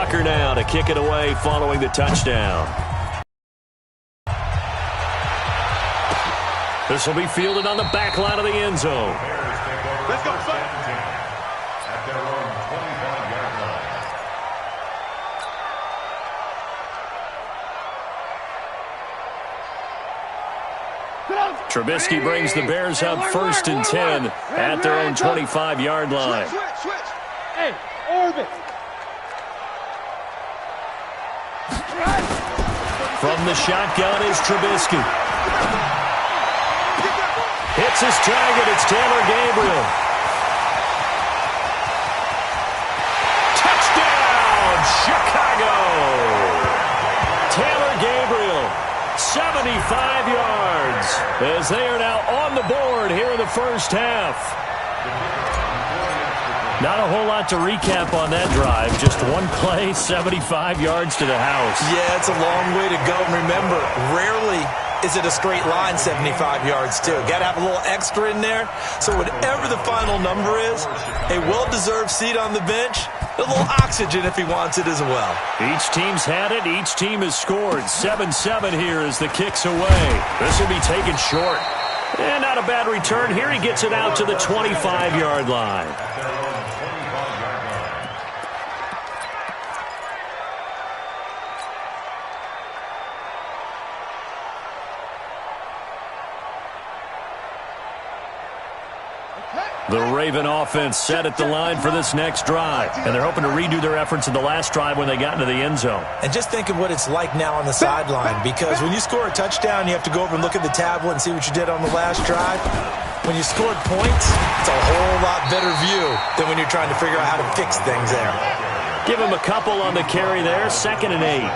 Tucker now to kick it away following the touchdown. This will be fielded on the back line of the end zone. Let's go, son. At their own 25-yard line. Trubisky brings the Bears up 1st and 10 at their own 25-yard line. Switch. Hey, orbit. From the shotgun is Trubisky. Hits his target. It's Taylor Gabriel. Touchdown, Chicago! Taylor Gabriel, 75 yards, as they are now on the board here in the first half. Not a whole lot to recap on that drive. Just one play, 75 yards to the house. Yeah, it's a long way to go. Remember, rarely is it a straight line 75 yards, too. Got to have a little extra in there. So whatever the final number is, a well-deserved seat on the bench, a little oxygen if he wants it as well. Each team's had it. Each team has scored. 7-7 here as the kick's away. This will be taken short. And not a bad return. Here he gets it out to the 25-yard line. The Raven offense set at the line for this next drive. And they're hoping to redo their efforts in the last drive when they got into the end zone. And just think of what it's like now on the sideline. Because when you score a touchdown, you have to go over and look at the tablet and see what you did on the last drive. When you scored points, it's a whole lot better view than when you're trying to figure out how to fix things there. Give him a couple on the carry there. 2nd and 8.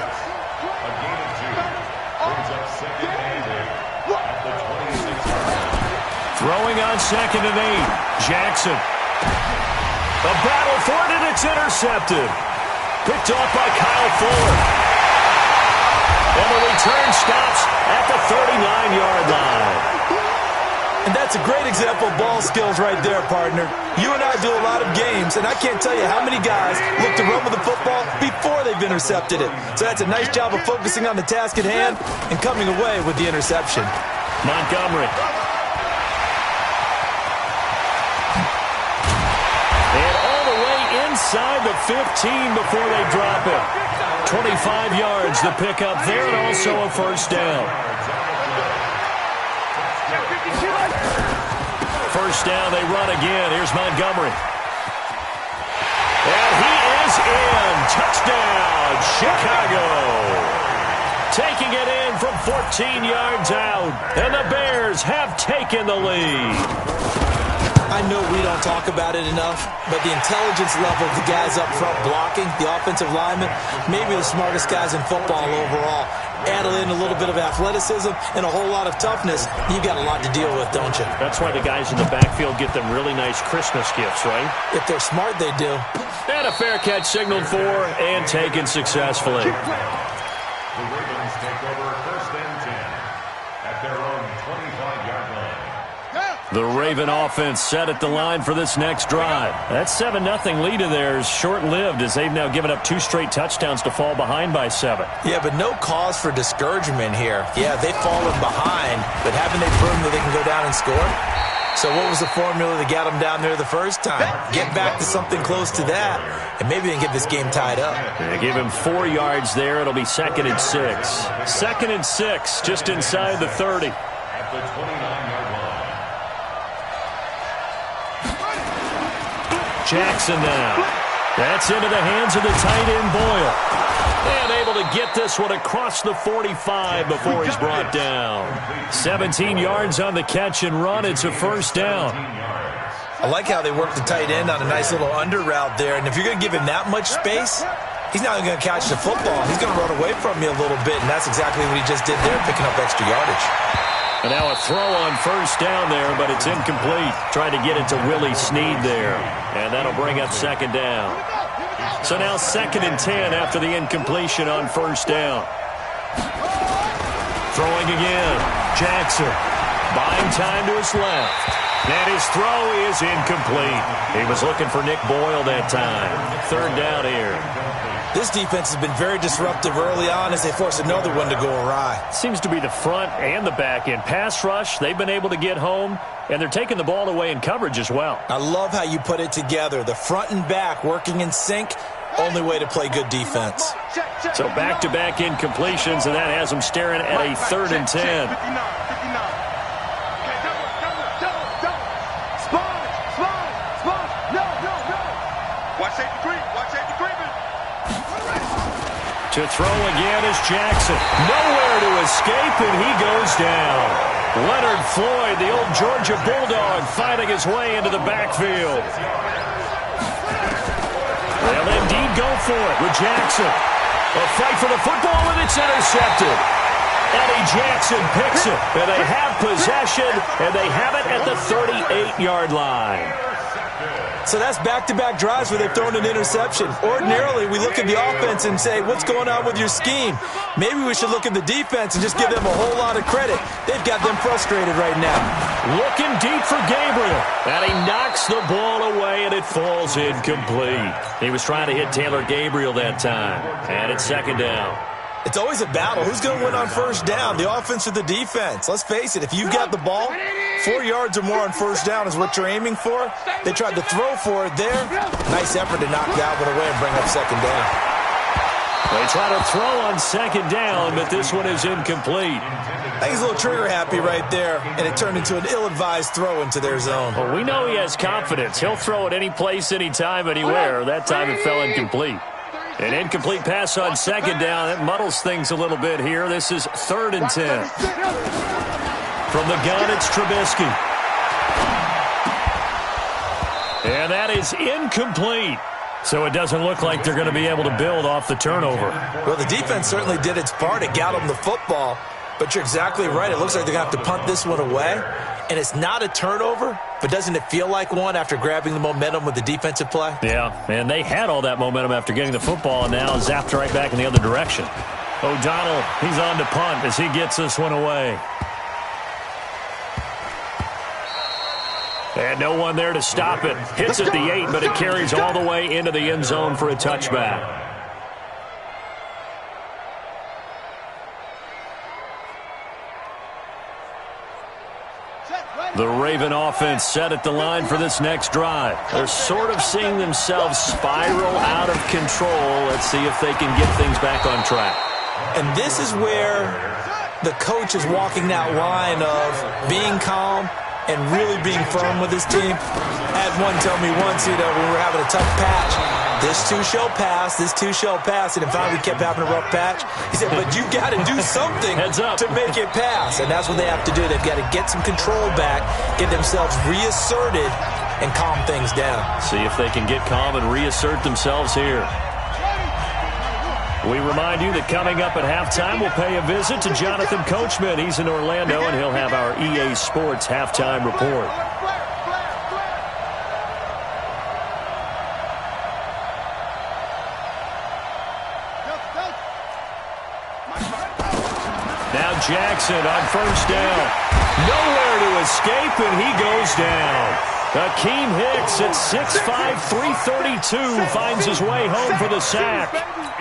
Throwing on 2nd and 8. Jackson. A battle for it, and it's intercepted. Picked off by Kyle Fuller. And the return stops at the 39-yard line. And that's a great example of ball skills right there, partner. You and I do a lot of games, and I can't tell you how many guys look to run with the football before they've intercepted it. So that's a nice job of focusing on the task at hand and coming away with the interception. Montgomery. Inside the 15 before they drop it. 25 yards the pickup there, and also a first down. First down, they run again. Here's Montgomery. And he is in. Touchdown, Chicago. Taking it in from 14 yards out. And the Bears have taken the lead. I know we don't talk about it enough, but the intelligence level of the guys up front blocking, the offensive linemen, maybe the smartest guys in football overall. Add in a little bit of athleticism and a whole lot of toughness, you've got a lot to deal with, don't you? That's why the guys in the backfield get them really nice Christmas gifts, right? If they're smart, they do. And a fair catch signaled for and taken successfully. The Ravens take over 1st and 10 at their own 25-yard line. The Raven offense set at the line for this next drive. That 7-0 lead of theirs short-lived as they've now given up 2 straight touchdowns to fall behind by 7. Yeah, but no cause for discouragement here. Yeah, they've fallen behind, but haven't they proven that they can go down and score? So what was the formula that got them down there the first time? Get back to something close to that, and maybe they can get this game tied up. They give him 4 yards there. It'll be 2nd and 6. 2nd and 6, just inside the 30. At the 29-yard line. Jackson now. That's into the hands of the tight end, Boyle. And able to get this one across the 45 before he's brought down. 17 yards on the catch and run. It's a first down. I like how they work the tight end on a nice little under route there. And if you're going to give him that much space, he's not going to catch the football. He's going to run away from you a little bit, and that's exactly what he just did there, picking up extra yardage. And now a throw on first down there, but it's incomplete. Trying to get it to Willie Snead there. And that'll bring up 2nd down. So now 2nd and 10 after the incompletion on first down. Throwing again. Jackson. Buying time to his left. And his throw is incomplete. He was looking for Nick Boyle that time. Third down here. This defense has been very disruptive early on as they force another one to go awry. Seems to be the front and the back end. Pass rush, they've been able to get home, and they're taking the ball away in coverage as well. I love how you put it together. The front and back working in sync, only way to play good defense. So back-to-back incompletions, and that has them staring at a 3rd and 10. To throw again is Jackson. Nowhere to escape, and he goes down. Leonard Floyd, the old Georgia Bulldog, fighting his way into the backfield. They'll indeed go for it with Jackson. A fight for the football, and it's intercepted. Eddie Jackson picks it, and they have possession, and they have it at the 38-yard line. So that's back-to-back drives where they've thrown an interception. Ordinarily, we look at the offense and say, what's going on with your scheme? Maybe we should look at the defense and just give them a whole lot of credit. They've got them frustrated right now. Looking deep for Gabriel. And he knocks the ball away, and it falls incomplete. He was trying to hit Taylor Gabriel that time. And it's 2nd down. It's always a battle. Who's going to win on 1st down, the offense or the defense? Let's face it, if you've got the ball, 4 yards or more on 1st down is what you're aiming for. They tried to throw for it there. Nice effort to knock that one away and bring up 2nd down. They try to throw on 2nd down, but this one is incomplete. I think he's a little trigger happy right there, and it turned into an ill-advised throw into their zone. Well, we know he has confidence. He'll throw it any place, anytime, anywhere. That time it fell incomplete. An incomplete pass on 2nd down. It muddles things a little bit here. This is 3rd and 10. From the gun, it's Trubisky. And that is incomplete. So it doesn't look like they're going to be able to build off the turnover. Well, the defense certainly did its part. It got them the football. But you're exactly right. It looks like they're going to have to punt this one away. And it's not a turnover, but doesn't it feel like one after grabbing the momentum with the defensive play? Yeah, and they had all that momentum after getting the football, and now zapped right back in the other direction. O'Donnell, he's on to punt as he gets this one away. And no one there to stop it. Hits at the 8, but it carries all the way into the end zone for a touchback. The Raven offense set at the line for this next drive. They're sort of seeing themselves spiral out of control. Let's see if they can get things back on track. And this is where the coach is walking that line of being calm and really being firm with his team. I had one tell me once, when we were having a tough patch, this too shall pass, this too shall pass, and finally we kept having a rough patch. He said, but you got to do something to make it pass, and that's what they have to do. They've got to get some control back, get themselves reasserted, and calm things down. See if they can get calm and reassert themselves here. We remind you that coming up at halftime, we'll pay a visit to Jonathan Coachman. He's in Orlando, and he'll have our EA Sports halftime report. Now Jackson on 1st down. Nowhere to escape, and he goes down. Akeem Hicks at 6'5", 332 finds his way home for the sack.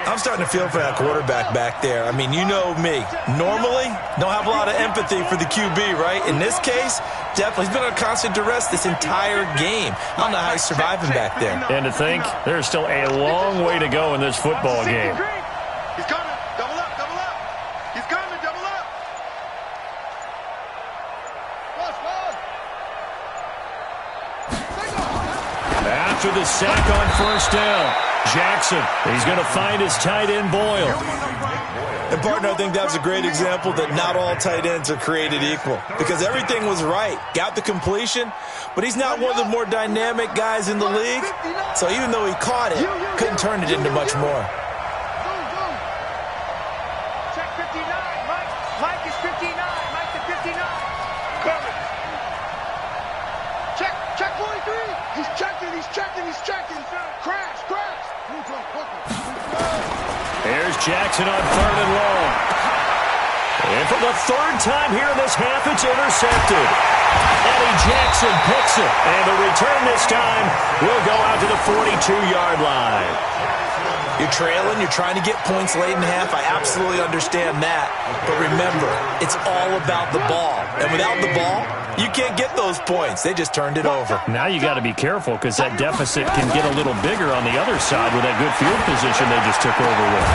I'm starting to feel for that quarterback back there. I mean, you know me. Normally, don't have a lot of empathy for the QB, right? In this case, definitely. He's been on constant duress this entire game. I don't know how he's surviving back there. And to think, there's still a long way to go in this football game. He's coming. Double up, double up. He's coming, double up. After the sack on 1st down, Jackson, he's going to find his tight end Boyle. And, partner, I think that was a great example that not all tight ends are created equal because everything was right. Got the completion, but he's not one of the more dynamic guys in the league. So even though he caught it, couldn't turn it into much more. Check 59. Mike is 59. Mike to 59. Coming. Check 43. He's checking. Crash. Here's Jackson on 3rd and long. And for the 3rd time here in this half, it's intercepted. And Eddie Jackson picks it. And the return this time will go out to the 42-yard line. You're trailing, you're trying to get points late in the half. I absolutely understand that. But remember, it's all about the ball. And without the ball, you can't get those points. They just turned it over. Now you got to be careful because that deficit can get a little bigger on the other side with that good field position they just took over with.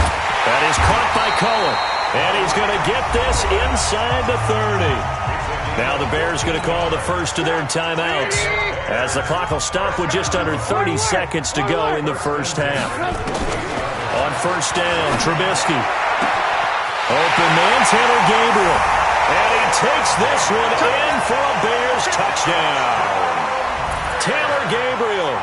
That is caught by Cullen. And he's going to get this inside the 30. Now the Bears going to call the first of their timeouts as the clock will stop with just under 30 seconds to go in the first half. On first down, Trubisky. Open man, Taylor Gabriel. And he takes this one in for a Bears touchdown. Taylor Gabriel.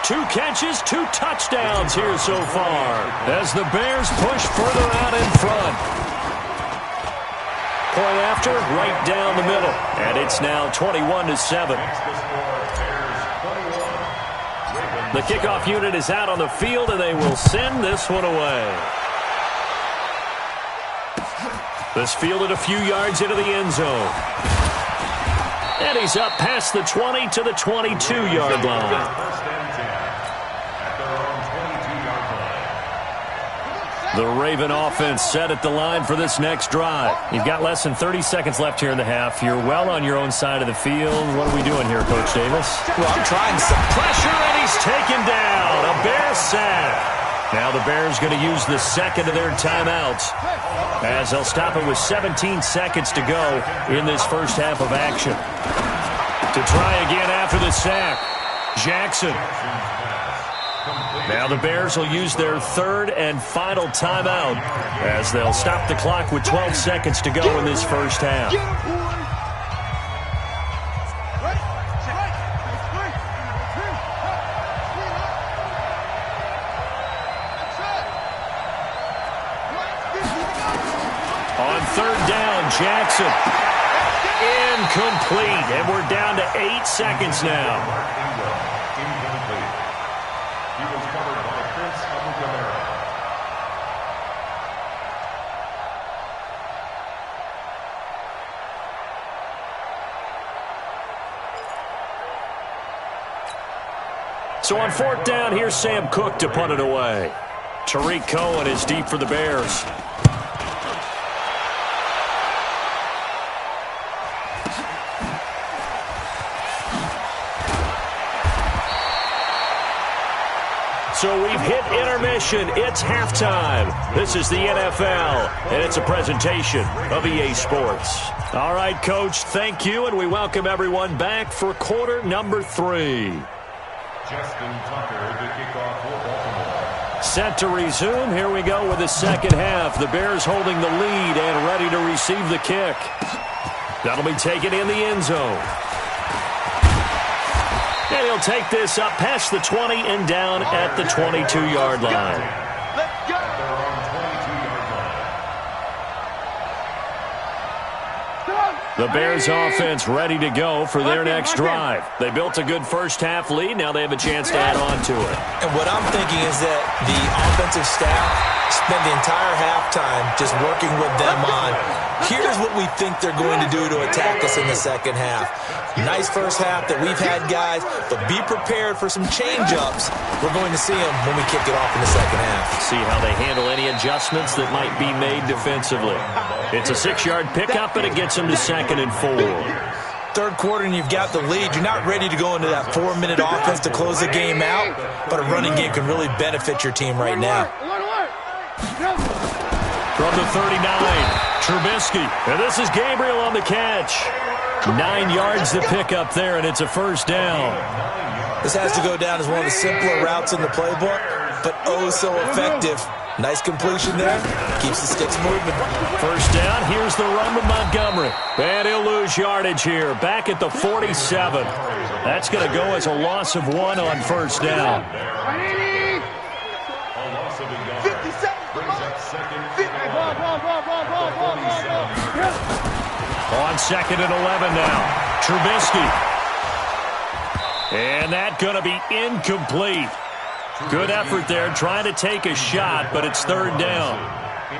2 catches, 2 touchdowns here so far as the Bears push further out in front. Point after, right down the middle. And it's now 21-7. The kickoff unit is out on the field, and they will send this one away. This fielded a few yards into the end zone. And he's up past the 20 to the 22-yard line. The Raven offense set at the line for this next drive. You've got less than 30 seconds left here in the half. You're well on your own side of the field. What are we doing here, Coach Davis? Well, I'm trying some pressure, and he's taken down. A Bears sack. Now the Bears going to use the second of their timeouts as they'll stop it with 17 seconds to go in this first half of action. To try again after the sack, Jackson. Now the Bears will use their third and final timeout as they'll stop the clock with 12 seconds to go in this first half. On third down, Jackson. Incomplete, and we're down to 8 seconds now. So on fourth down, here's Sam Cook to punt it away. Tariq Cohen is deep for the Bears. So we've hit intermission. It's halftime. This is the NFL, and it's a presentation of EA Sports. All right, Coach, thank you, and we welcome everyone back for quarter number 3. Justin Tucker, the kickoff for Baltimore. Set to resume. Here we go with the second half. The Bears holding the lead and ready to receive the kick. That'll be taken in the end zone. And he'll take this up past the 20 and down at the 22-yard line. Let's go. The Bears offense ready to go for their next drive. They built a good first-half lead. Now they have a chance to add on to it. And what I'm thinking is that the offensive staff spent the entire halftime just working with them on, here's what we think they're going to do to attack us in the second half. Nice first half that we've had, guys, but be prepared for some change-ups. We're going to see them when we kick it off in the second half. See how they handle any adjustments that might be made defensively. It's a 6-yard pickup, and it gets them to 2nd and 4. Third quarter and you've got the lead. You're not ready to go into that 4-minute offense to close the game out, but a running game can really benefit your team right now. From the 39, Trubisky. And this is Gabriel on the catch. 9 yards to pick up there, and it's a first down. This has to go down as one of the simpler routes in the playbook, but oh so effective. Nice completion there. Keeps the sticks moving. First down. Here's the run with Montgomery. And he'll lose yardage here. Back at the 47. That's going to go as a loss of 1 on first down. On 2nd and 11 now. Trubisky. And that's going to be incomplete. Good effort there trying to take a shot, but it's 3rd down.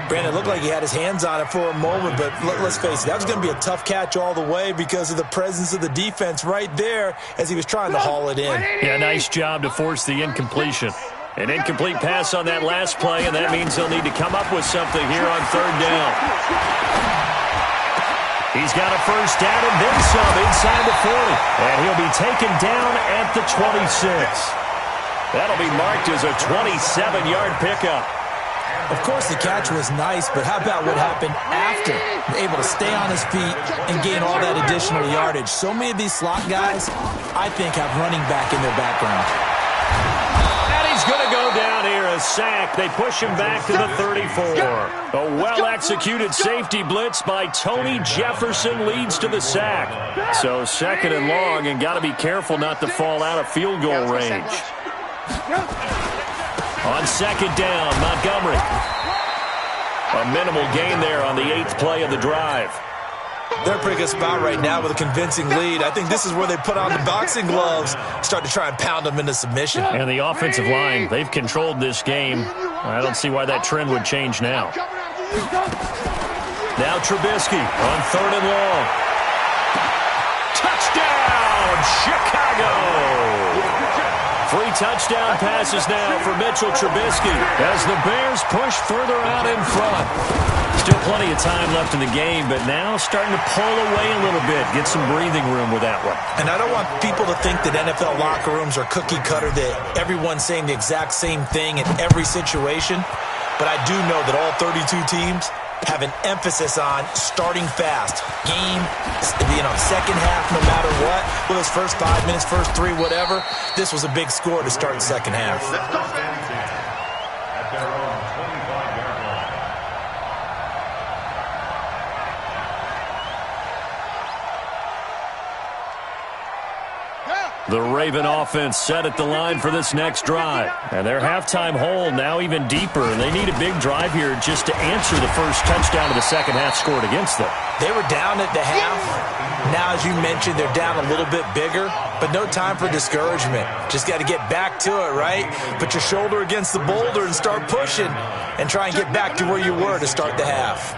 Brandon, it looked like he had his hands on it for a moment, but let's face it, that was going to be a tough catch all the way because of the presence of the defense right there as he was trying to haul it in. Yeah, nice job to force the incompletion. An incomplete pass on that last play, and that means they'll need to come up with something here on third down. He's got a first down and then some inside the 40. And he'll be taken down at the 26. That'll be marked as a 27-yard pickup. Of course, the catch was nice, but how about what happened after? Able to stay on his feet and gain all that additional yardage. So many of these slot guys, I think, have running back in their background. And he's going to go down here, a sack. They push him back to the 34. A well-executed safety blitz by Tony Jefferson leads to the sack. So second and long, and got to be careful not to fall out of field goal range. On second down, Montgomery. A minimal gain there on the 8th play of the drive. They're in a pretty good spot right now with a convincing lead. I think this is where they put on the boxing gloves, start to try and pound them into submission. And the offensive line, they've controlled this game. I don't see why that trend would change now. Now Trubisky on third and long. Touchdown, Chicago! 3 touchdown passes now for Mitchell Trubisky as the Bears push further out in front. Still plenty of time left in the game, but now starting to pull away a little bit, get some breathing room with that one. And I don't want people to think that NFL locker rooms are cookie cutter, that everyone's saying the exact same thing in every situation. But I do know that all 32 teams have an emphasis on starting fast. Game, second half, no matter what. Well, those first 5 minutes, first 3, whatever. This was a big score to start the second half. At their own 25-yard line. The Raven offense set at the line for this next drive. And their halftime hole now even deeper. And they need a big drive here just to answer the first touchdown of the second half scored against them. They were down at the half. Now, as you mentioned, they're down a little bit bigger. But no time for discouragement. Just got to get back to it, right? Put your shoulder against the boulder and start pushing. And try and get back to where you were to start the half.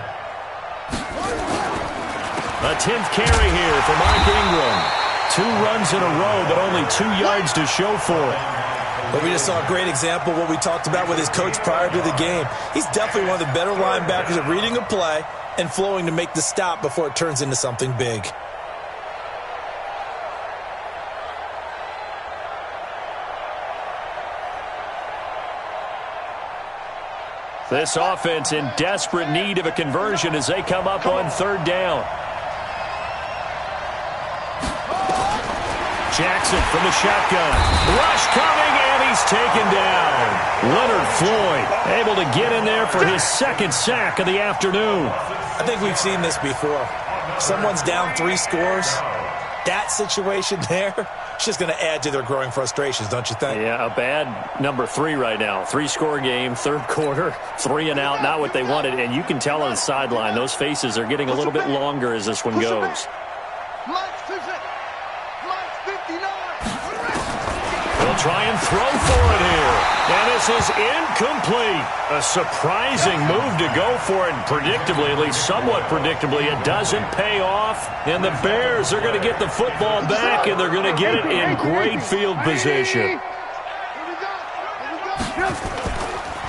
A 10th carry here for Mark Ingram. 2 runs in a row, but only 2 yards to show for it. But we just saw a great example of what we talked about with his coach prior to the game. He's definitely one of the better linebackers at reading a play and flowing to make the stop before it turns into something big. This offense in desperate need of a conversion as they come up on third down. Jackson from the shotgun. Rush coming, and he's taken down. Leonard Floyd able to get in there for his second sack of the afternoon. I think we've seen this before. Someone's down 3 scores. That situation there, it's just going to add to their growing frustrations, don't you think? Yeah, a bad number 3 right now. 3-score game, third quarter, 3 and out, not what they wanted. And you can tell on the sideline, those faces are getting a little bit longer as this one goes. They'll try and throw for it here. And this is incomplete. A surprising move to go for it. Predictably, at least somewhat predictably, it doesn't pay off. And the Bears are going to get the football back, and they're going to get it in great field position.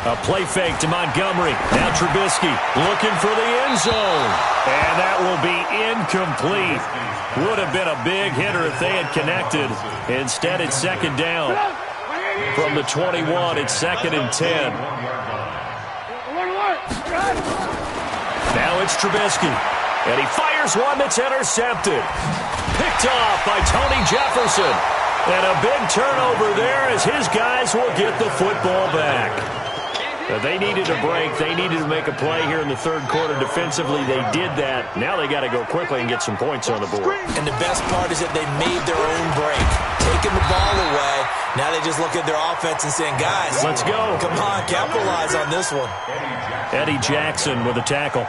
A play fake to Montgomery. Now Trubisky looking for the end zone. And that will be incomplete. Would have been a big hitter if they had connected. Instead, it's second down. From the 21, it's second and 10. Now it's Trubisky. And he fires one that's intercepted. Picked off by Tony Jefferson. And a big turnover there as his guys will get the football back. They needed a break. They needed to make a play here in the third quarter. Defensively, they did that. Now they got to go quickly and get some points on the board. And the best part is that they made their own break. Taking the ball away. Now they just look at their offense and saying, guys, let's go. Come on, capitalize on this one. Eddie Jackson with a tackle.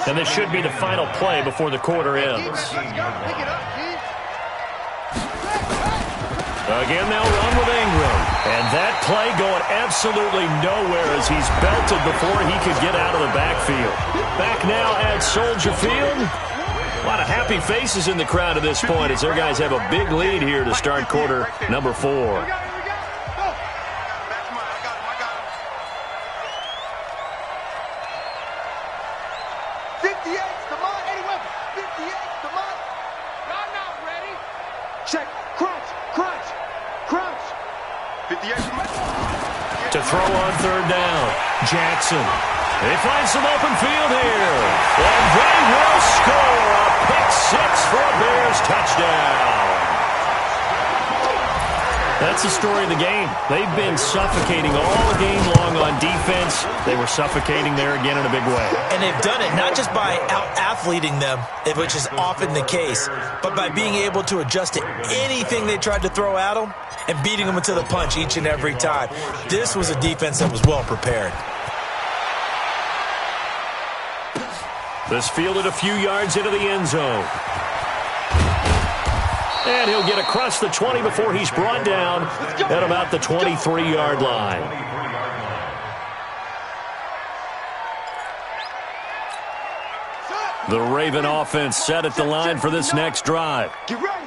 And this should be the final play before the quarter ends. Again, they'll run with Ingram. And that play going absolutely nowhere as he's belted before he could get out of the backfield. Back now at Soldier Field. A lot of happy faces in the crowd at this point as their guys have a big lead here to start quarter number 4. 58, crunch. 58. To throw on third down, Jackson. They find some open field here. And they will score a pick-6 for a Bears touchdown. That's the story of the game. They've been suffocating all game long on defense. They were suffocating there again in a big way. And they've done it not just by out-athleting them, which is often the case, but by being able to adjust to anything they tried to throw at them and beating them into the punch each and every time. This was a defense that was well prepared. This fielded a few yards into the end zone. And he'll get across the 20 before he's brought down at about the 23-yard line. The Raven offense set at the line for this next drive. Get ready.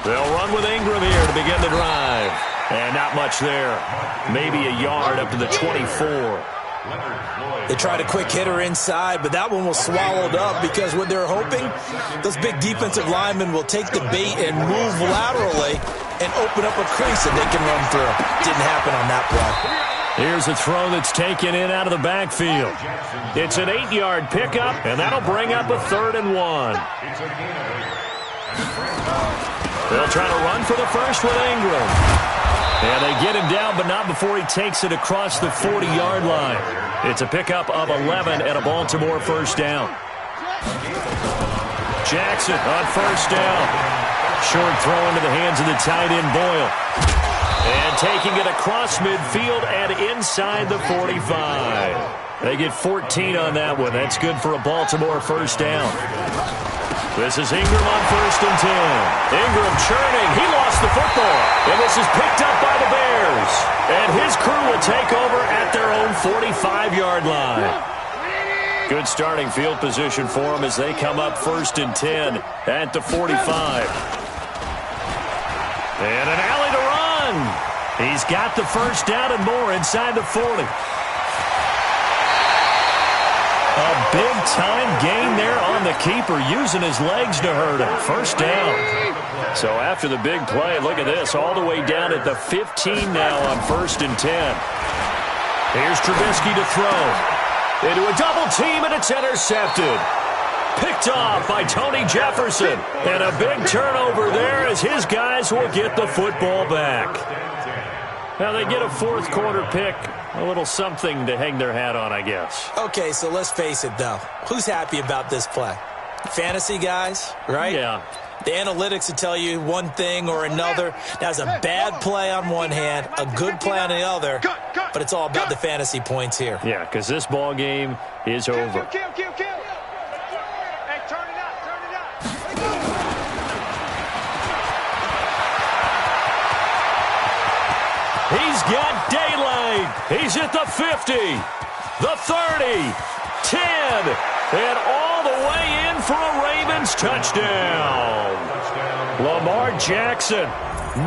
They'll run with Ingram here to begin the drive. And not much there. Maybe a yard up to the 24. They tried a quick hitter inside, but that one was swallowed up because what they're hoping, those big defensive linemen will take the bait and move laterally and open up a crease that they can run through. Didn't happen on that play. Here's a throw that's taken in out of the backfield. It's an 8-yard pickup, and that'll bring up a 3rd and 1. They'll try to run for the first with Ingram. And they get him down, but not before he takes it across the 40-yard line. It's a pickup of 11 and a Baltimore first down. Jackson on first down. Short throw into the hands of the tight end, Boyle. And taking it across midfield and inside the 45. They get 14 on that one. That's good for a Baltimore first down. This is Ingram on 1st and 10. Ingram churning. He lost the football. And this is picked up by the Bears. And his crew will take over at their own 45-yard line. Good starting field position for them as they come up 1st and 10 at the 45. And an alley to run. He's got the first down and more inside the 40. A big-time gain there on the keeper, using his legs to hurt him. First down. So after the big play, look at this, all the way down at the 15 now on 1st and 10. Here's Trubisky to throw. Into a double team, and it's intercepted. Picked off by Tony Jefferson. And a big turnover there as his guys will get the football back. Now they get a 4th quarter pick. A little something to hang their hat on, I guess. Okay, so let's face it, though. Who's happy about this play? Fantasy guys, right? Yeah. The analytics will tell you one thing or another. That's a bad play on one hand, a good play on the other, but it's all about the fantasy points here. Yeah, because this ball game is over. Kill. Hey, turn it up. He's got daylight. He's at the 50, the 30, 10, and all the way in for a Ravens touchdown. Lamar Jackson,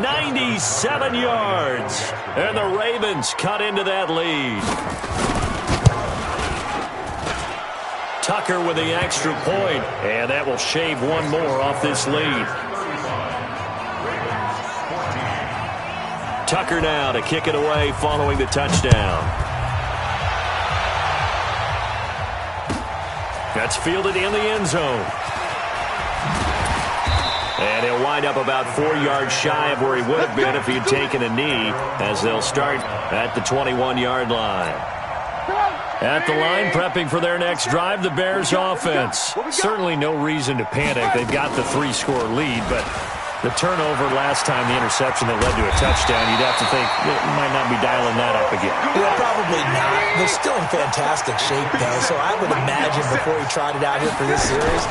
97 yards, and the Ravens cut into that lead. Tucker with the extra point, and that will shave one more off this lead. Tucker now to kick it away following the touchdown. That's fielded in the end zone. And he'll wind up about 4 yards shy of where he would have been if he had taken a knee, as they'll start at the 21-yard line. At the line, prepping for their next drive, the Bears offense. Certainly no reason to panic. They've got the 3-score lead, but the turnover last time, the interception that led to a touchdown, you'd have to think you might not be dialing that up again. Well, probably not. They're still in fantastic shape, though, so I would imagine before he tried it out here for this series,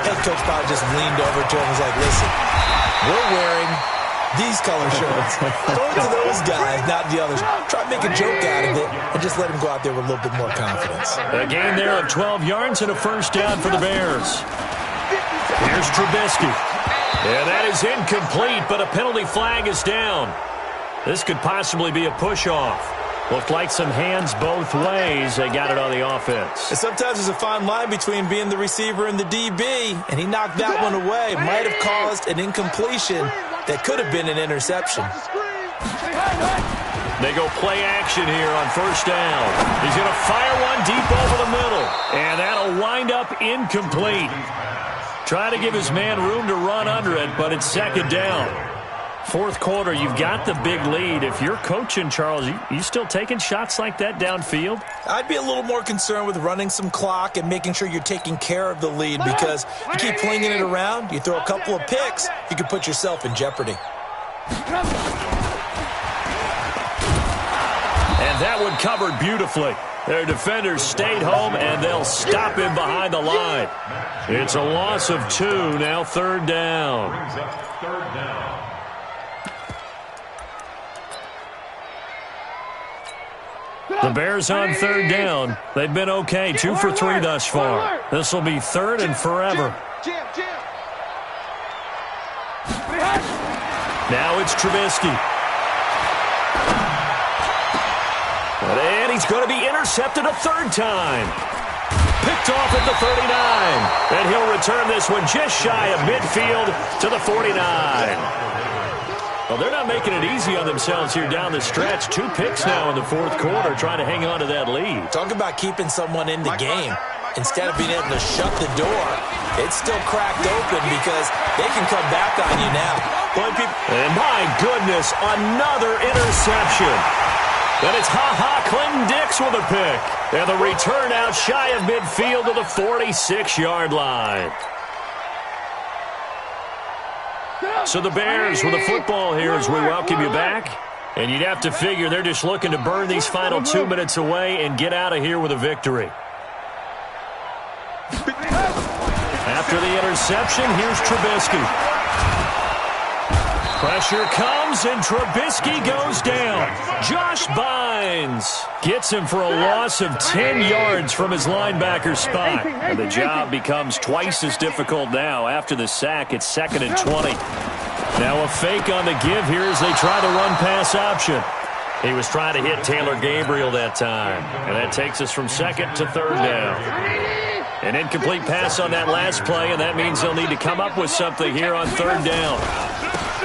head coach probably just leaned over to him and was like, listen, we're wearing these color shirts. Throw it to those guys, not the others. Try to make a joke out of it and just let them go out there with a little bit more confidence. A gain there of 12 yards and a first down for the Bears. Here's Trubisky. And that is incomplete, but a penalty flag is down. This could possibly be a push-off. Looked like some hands both ways. They got it on the offense. And sometimes there's a fine line between being the receiver and the DB, and he knocked that one away. Might have caused an incompletion that could have been an interception. They go play action here on first down. He's going to fire one deep over the middle, and that'll wind up incomplete. Try to give his man room to run under it, but it's second down. Fourth quarter, you've got the big lead. If you're coaching, Charles, you still taking shots like that downfield? I'd be a little more concerned with running some clock and making sure you're taking care of the lead, because you keep flinging it around, you throw a couple of picks, you could put yourself in jeopardy. And that one covered beautifully. Their defenders stayed home, and they'll stop him behind the line. It's a loss of 2, now third down. Brings up third down. The Bears on third down. They've been okay, 2 for 3 thus far. This will be third and forever. Now it's Trubisky. And he's going to be intercepted a third time. Picked off at the 39. And he'll return this one just shy of midfield to the 49. Well, they're not making it easy on themselves here down the stretch. 2 picks now in the fourth quarter, trying to hang on to that lead. Talk about keeping someone in the game. Instead of being able to shut the door, it's still cracked open because they can come back on you now. And my goodness, another interception. And it's Clinton-Dix with a pick. And the return out shy of midfield to the 46-yard line. So the Bears with the football here as we welcome you back. And you'd have to figure they're just looking to burn these final 2 minutes away and get out of here with a victory. After the interception, here's Trubisky. Pressure comes, and Trubisky goes down. Josh Bynes gets him for a loss of 10 yards from his linebacker spot. And the job becomes twice as difficult now. After the sack, it's 2nd and 20. Now a fake on the give here as they try the run-pass option. He was trying to hit Taylor Gabriel that time. And that takes us from 2nd to 3rd down. An incomplete pass on that last play, and that means they'll need to come up with something here on 3rd down.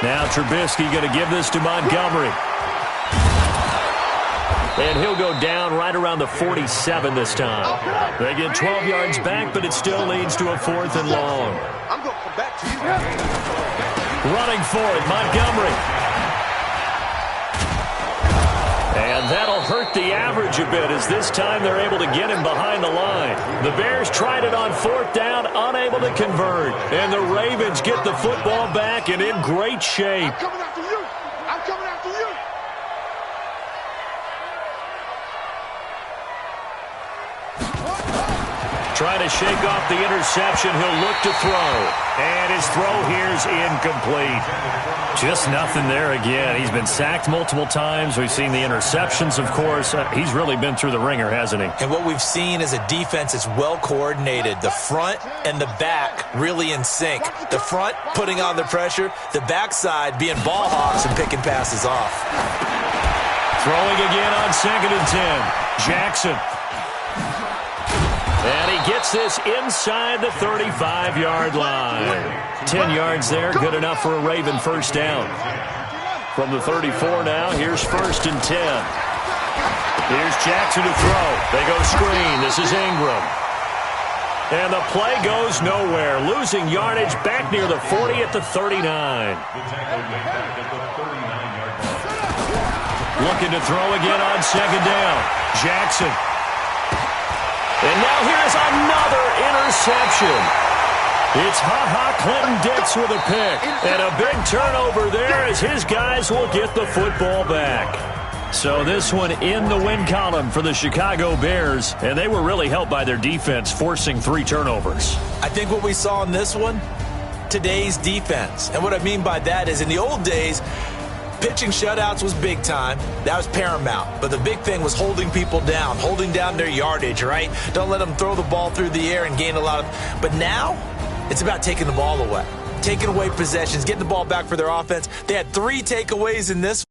Now Trubisky going to give this to Montgomery. And he'll go down right around the 47 this time. They get 12 yards back, but it still leads to a 4th and long. I'm going to come back to you. Running for it, Montgomery. And that'll hurt the average a bit, as this time they're able to get him behind the line. The Bears tried it on 4th down, unable to convert. And the Ravens get the football back and in great shape. I'm coming after you. I'm coming after you. Trying to shake off the interception. He'll look to throw. And his throw here's incomplete. Just nothing there again. He's been sacked multiple times. We've seen the interceptions, of course. He's really been through the ringer, hasn't he? And what we've seen is a defense that's well coordinated. The front and the back really in sync. The front putting on the pressure. The backside being ball hawks and picking passes off. Throwing again on 2nd and 10. Jackson. And he gets this inside the 35-yard line. 10 yards there, good enough for a Raven first down. From the 34 now, here's 1st and 10. Here's Jackson to throw. They go screen. This is Ingram. And the play goes nowhere. Losing yardage back near the 40 at the 39. Looking to throw again on 2nd down. Jackson. And now here's another interception. It's Clinton-Dix with a pick. And a big turnover there as his guys will get the football back. So this one in the win column for the Chicago Bears. And they were really helped by their defense, forcing 3 turnovers. I think what we saw in this one today's defense. And what I mean by that is in the old days, pitching shutouts was big time. That was paramount. But the big thing was holding people down, holding down their yardage, right? Don't let them throw the ball through the air and gain a lot of... But now, it's about taking the ball away. Taking away possessions, getting the ball back for their offense. They had 3 takeaways in this